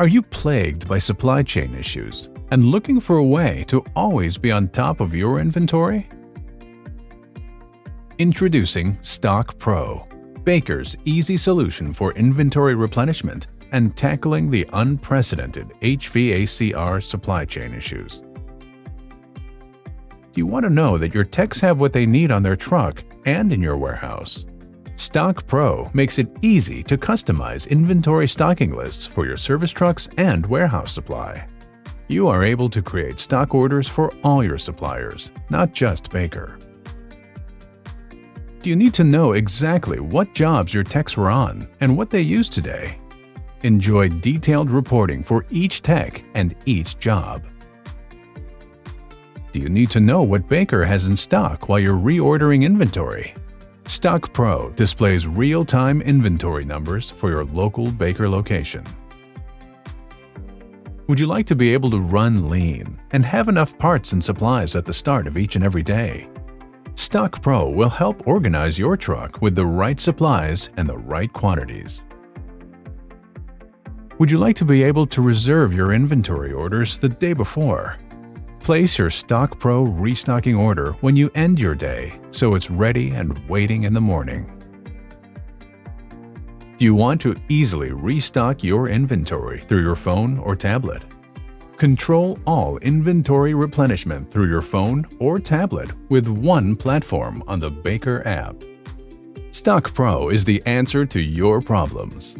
Are you plagued by supply chain issues and looking for a way to always be on top of your inventory? Introducing StockPro, Baker's easy solution for inventory replenishment and tackling the unprecedented HVAC supply chain issues. Do you want to know that your techs have what they need on their truck and in your warehouse? StockPro makes it easy to customize inventory stocking lists for your service trucks and warehouse supply. You are able to create stock orders for all your suppliers, not just Baker. Do you need to know exactly what jobs your techs were on and what they use today? Enjoy detailed reporting for each tech and each job. Do you need to know what Baker has in stock while you're reordering inventory? StockPro displays real-time inventory numbers for your local Baker location. Would you like to be able to run lean and have enough parts and supplies at the start of each and every day? StockPro will help organize your truck with the right supplies and the right quantities. Would you like to be able to reserve your inventory orders the day before? Place your StockPro restocking order when you end your day so it's ready and waiting in the morning. Do you want to easily restock your inventory through your phone or tablet? Control all inventory replenishment through your phone or tablet with one platform on the Baker app. StockPro is the answer to your problems.